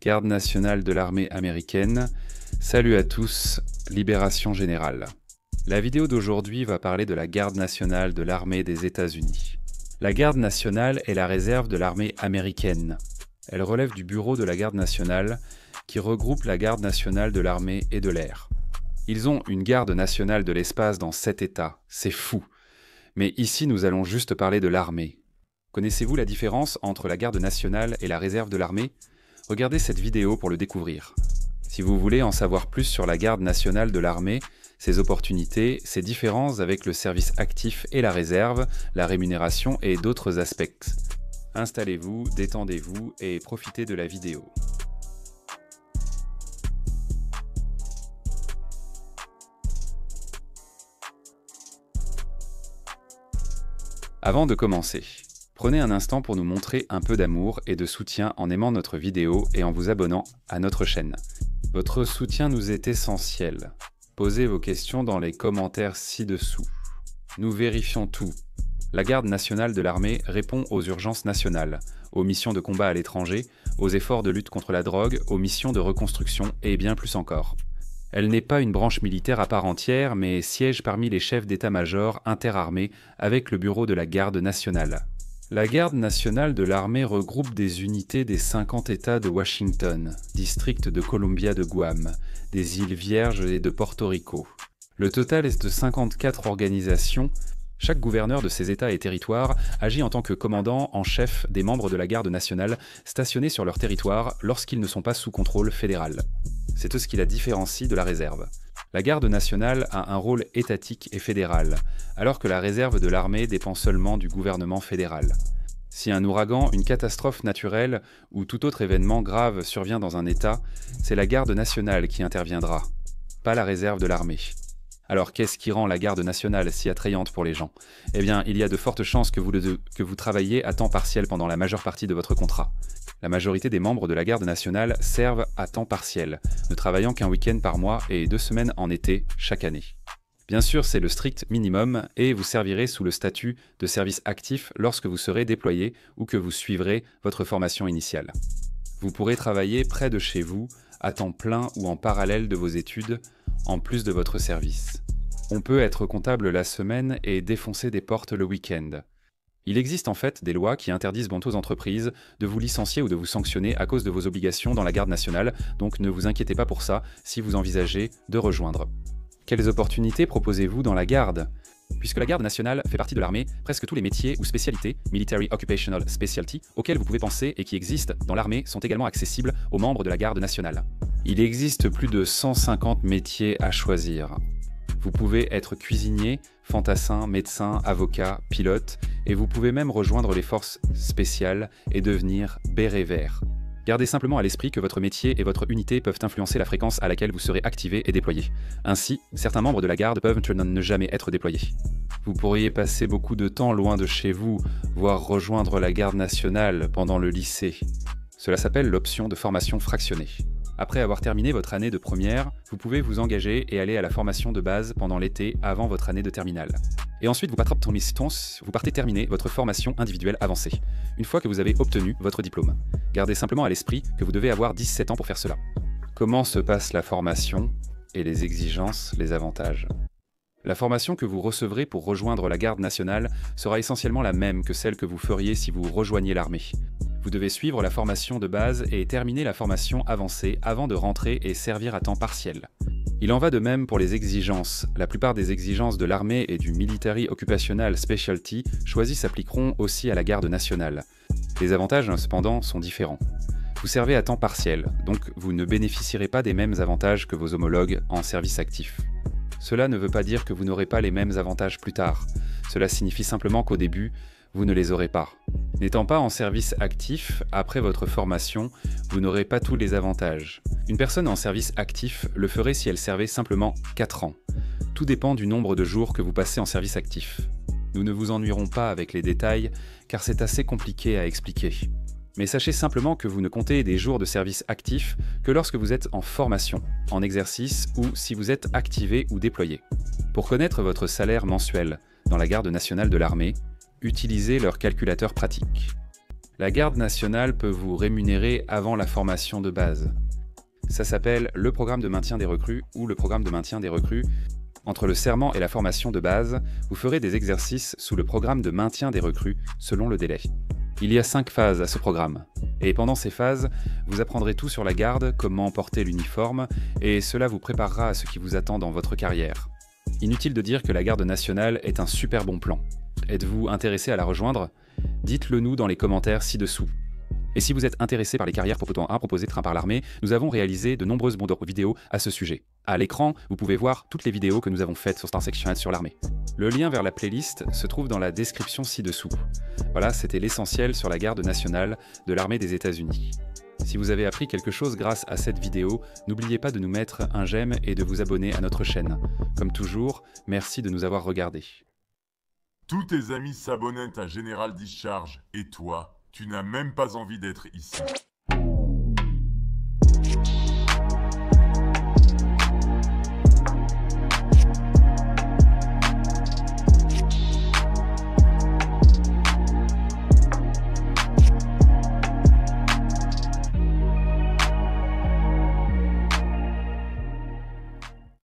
Garde nationale de l'armée américaine. Salut à tous, Libération Générale. La vidéo d'aujourd'hui va parler de la Garde nationale de l'armée des États-Unis. La Garde nationale est la réserve de l'armée américaine. Elle relève du Bureau de la Garde nationale, qui regroupe la Garde nationale de l'armée et de l'air. Ils ont une Garde nationale de l'espace dans 7 États, c'est fou. Mais ici, nous allons juste parler de l'armée. Connaissez-vous la différence entre la Garde nationale et la réserve de l'armée ? Regardez cette vidéo pour le découvrir. Si vous voulez en savoir plus sur la Garde nationale de l'armée, ses opportunités, ses différences avec le service actif et la réserve, la rémunération et d'autres aspects. Installez-vous, détendez-vous et profitez de la vidéo. Avant de commencer, prenez un instant pour nous montrer un peu d'amour et de soutien en aimant notre vidéo et en vous abonnant à notre chaîne. Votre soutien nous est essentiel. Posez vos questions dans les commentaires ci-dessous. Nous vérifions tout. La Garde nationale de l'armée répond aux urgences nationales, aux missions de combat à l'étranger, aux efforts de lutte contre la drogue, aux missions de reconstruction et bien plus encore. Elle n'est pas une branche militaire à part entière, mais siège parmi les chefs d'état-major interarmés avec le bureau de la Garde nationale. La Garde nationale de l'armée regroupe des unités des 50 États de Washington, district de Columbia de Guam, des îles Vierges et de Porto Rico. Le total est de 54 organisations. Chaque gouverneur de ces États et territoires agit en tant que commandant en chef des membres de la Garde nationale stationnés sur leur territoire lorsqu'ils ne sont pas sous contrôle fédéral. C'est ce qui la différencie de la réserve. La Garde nationale a un rôle étatique et fédéral, alors que la réserve de l'armée dépend seulement du gouvernement fédéral. Si un ouragan, une catastrophe naturelle ou tout autre événement grave survient dans un État, c'est la Garde nationale qui interviendra, pas la réserve de l'armée. Alors qu'est-ce qui rend la Garde nationale si attrayante pour les gens ? Eh bien, il y a de fortes chances que vous travailliez à temps partiel pendant la majeure partie de votre contrat. La majorité des membres de la Garde nationale servent à temps partiel, ne travaillant qu'un week-end par mois et 2 semaines en été chaque année. Bien sûr, c'est le strict minimum et vous servirez sous le statut de service actif lorsque vous serez déployé ou que vous suivrez votre formation initiale. Vous pourrez travailler près de chez vous, à temps plein ou en parallèle de vos études, en plus de votre service. On peut être comptable la semaine et défoncer des portes le week-end. Il existe en fait des lois qui interdisent bientôt aux entreprises de vous licencier ou de vous sanctionner à cause de vos obligations dans la Garde nationale, donc ne vous inquiétez pas pour ça si vous envisagez de rejoindre. Quelles opportunités proposez-vous dans la Garde ? Puisque la Garde nationale fait partie de l'armée, presque tous les métiers ou spécialités, Military Occupational Specialty, auxquels vous pouvez penser et qui existent dans l'armée sont également accessibles aux membres de la Garde nationale. Il existe plus de 150 métiers à choisir. Vous pouvez être cuisinier, fantassin, médecin, avocat, pilote, et vous pouvez même rejoindre les forces spéciales et devenir béret vert. Gardez simplement à l'esprit que votre métier et votre unité peuvent influencer la fréquence à laquelle vous serez activé et déployé. Ainsi, certains membres de la Garde peuvent ne jamais être déployés. Vous pourriez passer beaucoup de temps loin de chez vous, voire rejoindre la Garde nationale pendant le lycée. Cela s'appelle l'option de formation fractionnée. Après avoir terminé votre année de première, vous pouvez vous engager et aller à la formation de base pendant l'été avant votre année de terminale. Et ensuite, vous partez terminer votre formation individuelle avancée, une fois que vous avez obtenu votre diplôme. Gardez simplement à l'esprit que vous devez avoir 17 ans pour faire cela. Comment se passe la formation et les exigences, les avantages ? La formation que vous recevrez pour rejoindre la Garde nationale sera essentiellement la même que celle que vous feriez si vous rejoigniez l'armée. Vous devez suivre la formation de base et terminer la formation avancée avant de rentrer et servir à temps partiel. Il en va de même pour les exigences. La plupart des exigences de l'armée et du Military Occupational Specialty choisies s'appliqueront aussi à la Garde nationale. Les avantages, cependant, sont différents. Vous servez à temps partiel, donc vous ne bénéficierez pas des mêmes avantages que vos homologues en service actif. Cela ne veut pas dire que vous n'aurez pas les mêmes avantages plus tard. Cela signifie simplement qu'au début, vous ne les aurez pas. N'étant pas en service actif, après votre formation, vous n'aurez pas tous les avantages. Une personne en service actif le ferait si elle servait simplement 4 ans. Tout dépend du nombre de jours que vous passez en service actif. Nous ne vous ennuierons pas avec les détails, car c'est assez compliqué à expliquer. Mais sachez simplement que vous ne comptez des jours de service actif que lorsque vous êtes en formation, en exercice ou si vous êtes activé ou déployé. Pour connaître votre salaire mensuel dans la Garde nationale de l'armée, utilisez leur calculateur pratique. La garde nationale peut vous rémunérer avant la formation de base. Ça s'appelle le programme de maintien des recrues ou le programme de maintien des recrues. Entre le serment et la formation de base, vous ferez des exercices sous le programme de maintien des recrues selon le délai. Il y a 5 phases à ce programme. Et pendant ces phases, vous apprendrez tout sur la garde, comment porter l'uniforme, et cela vous préparera à ce qui vous attend dans votre carrière. Inutile de dire que la garde nationale est un super bon plan. Êtes-vous intéressé à la rejoindre? Dites-le nous dans les commentaires ci-dessous. Et si vous êtes intéressé par les carrières proposées par l'armée, nous avons réalisé de nombreuses vidéos à ce sujet. À l'écran, vous pouvez voir toutes les vidéos que nous avons faites sur Star Section sur l'armée. Le lien vers la playlist se trouve dans la description ci-dessous. Voilà, c'était l'essentiel sur la garde nationale de l'armée des États-Unis. Si vous avez appris quelque chose grâce à cette vidéo, n'oubliez pas de nous mettre un j'aime et de vous abonner à notre chaîne. Comme toujours, merci de nous avoir regardés. Tous tes amis s'abonnent à General Discharge, et toi, tu n'as même pas envie d'être ici.